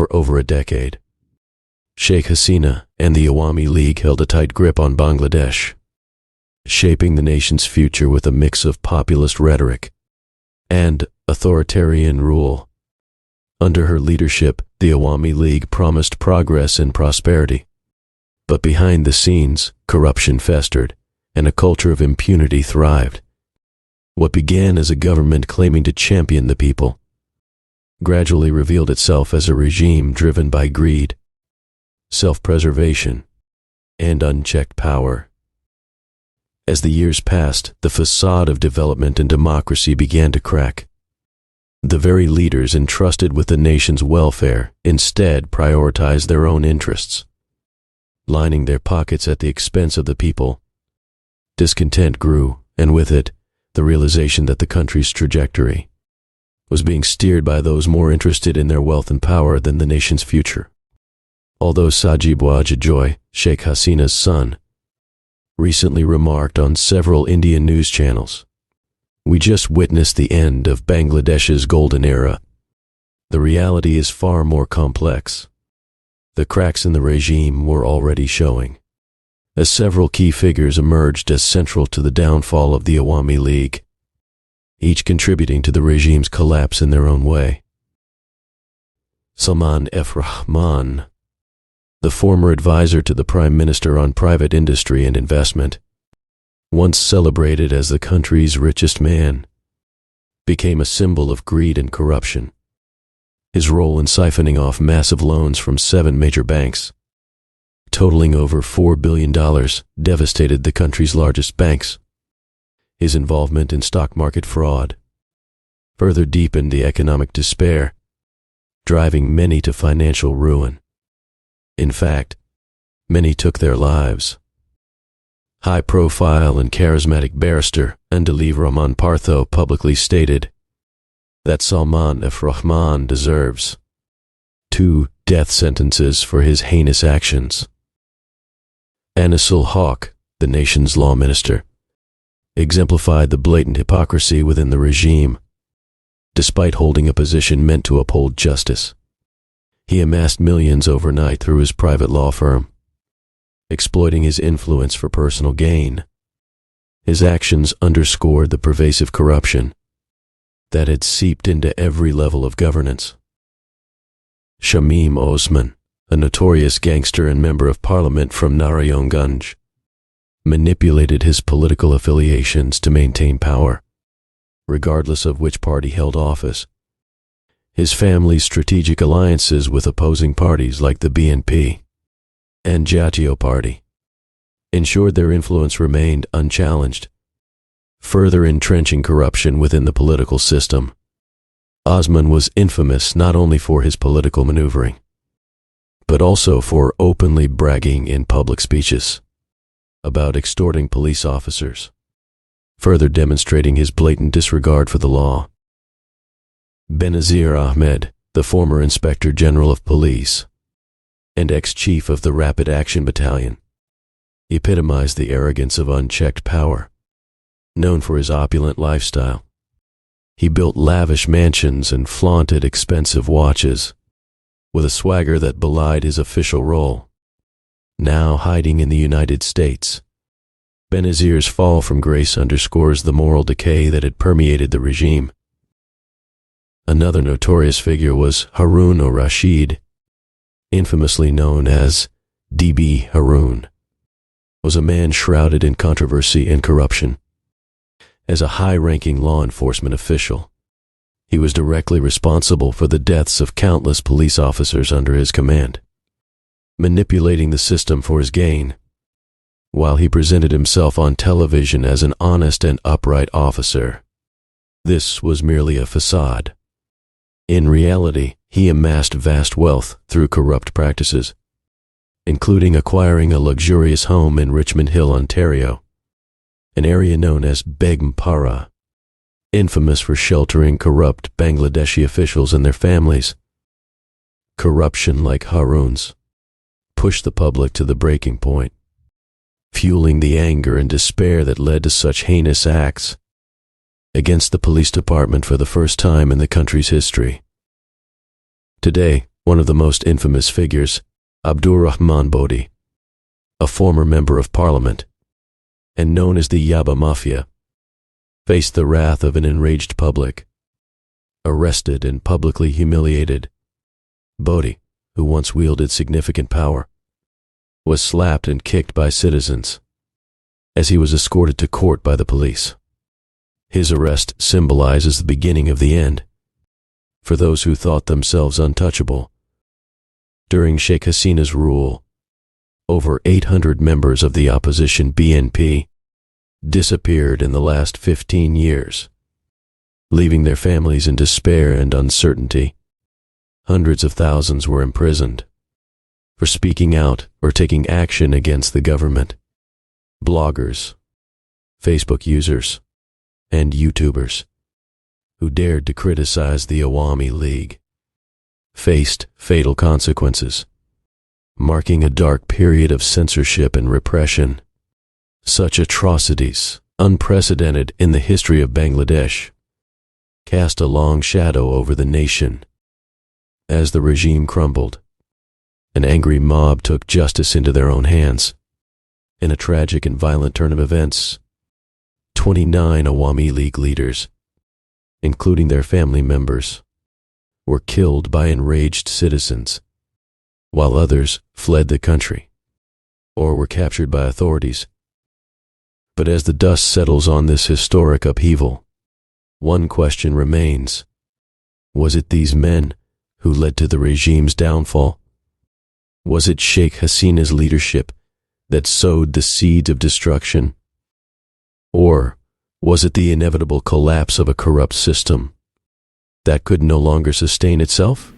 for over a decade. Sheikh Hasina and the Awami League held a tight grip on Bangladesh, shaping the nation's future with a mix of populist rhetoric and authoritarian rule. Under her leadership, the Awami League promised progress and prosperity. But behind the scenes, corruption festered, and a culture of impunity thrived. What began as a government claiming to champion the people gradually revealed itself as a regime driven by greed, self-preservation, and unchecked power. As the years passed, the facade of development and democracy began to crack. The very leaders entrusted with the nation's welfare instead prioritized their own interests, lining their pockets at the expense of the people. Discontent grew, and with it, the realization that the country's trajectory was being steered by those more interested in their wealth and power than the nation's future. Although Sajib Wajajoy, Sheikh Hasina's son, recently remarked on several Indian news channels, "We just witnessed the end of Bangladesh's golden era," the reality is far more complex. The cracks in the regime were already showing, as several key figures emerged as central to the downfall of the Awami League, each contributing to the regime's collapse in their own way. Salman F. Rahman, the former advisor to the Prime Minister on private industry and investment, once celebrated as the country's richest man, became a symbol of greed and corruption. His role in siphoning off massive loans from 7 major banks, totaling over $4 billion, devastated the country's largest banks. His involvement in stock market fraud further deepened the economic despair, driving many to financial ruin. In fact, many took their lives. High-profile and charismatic barrister Andaliv Rahman Partho publicly stated that Salman F. Rahman deserves 2 death sentences for his heinous actions. Anisul Haq, the nation's law minister, exemplified the blatant hypocrisy within the regime. Despite holding a position meant to uphold justice, he amassed millions overnight through his private law firm, exploiting his influence for personal gain. His actions underscored the pervasive corruption that had seeped into every level of governance. Shamim Osman, a notorious gangster and member of parliament from Narayanganj, manipulated his political affiliations to maintain power, regardless of which party held office. His family's strategic alliances with opposing parties like the BNP and Jatiyo Party ensured their influence remained unchallenged, further entrenching corruption within the political system. Osman was infamous not only for his political maneuvering, but also for openly bragging in public speeches about extorting police officers, further demonstrating his blatant disregard for the law. Benazir Ahmed, the former Inspector General of Police and ex-chief of the Rapid Action Battalion, epitomized the arrogance of unchecked power. Known for his opulent lifestyle, he built lavish mansions and flaunted expensive watches, with a swagger that belied his official role. Now hiding in the United States, Benazir's fall from grace underscores the moral decay that had permeated the regime. Another notorious figure was Harun al-Rashid, infamously known as D.B. Harun, was a man shrouded in controversy and corruption. As a high-ranking law enforcement official, he was directly responsible for the deaths of countless police officers under his command, manipulating the system for his gain. While he presented himself on television as an honest and upright officer, this was merely a facade. In reality, he amassed vast wealth through corrupt practices, including acquiring a luxurious home in Richmond Hill, Ontario, an area known as Begmpara, infamous for sheltering corrupt Bangladeshi officials and their families. Corruption like Harun's pushed the public to the breaking point, fueling the anger and despair that led to such heinous acts against the police department for the first time in the country's history. Today, One of the most infamous figures, Abdurrahman Bodi, a former member of parliament, and known as the Yaba Mafia, faced the wrath of an enraged public. Arrested and publicly humiliated, Bodi, who once wielded significant power, was slapped and kicked by citizens as he was escorted to court by the police. His arrest symbolizes the beginning of the end for those who thought themselves untouchable. During Sheikh Hasina's rule, over 800 members of the opposition BNP disappeared in the last 15 years, leaving their families in despair and uncertainty. Hundreds of thousands were imprisoned for speaking out or taking action against the government. Bloggers, Facebook users, and YouTubers who dared to criticize the Awami League faced fatal consequences, marking a dark period of censorship and repression. Such atrocities, unprecedented in the history of Bangladesh, cast a long shadow over the nation. As the regime crumbled, an angry mob took justice into their own hands. In a tragic and violent turn of events, 29 Awami League leaders, including their family members, were killed by enraged citizens, while others fled the country or were captured by authorities. But as the dust settles on this historic upheaval, one question remains: was it these men who led to the regime's downfall? Was it Sheikh Hasina's leadership that sowed the seeds of destruction? Or was it the inevitable collapse of a corrupt system that could no longer sustain itself?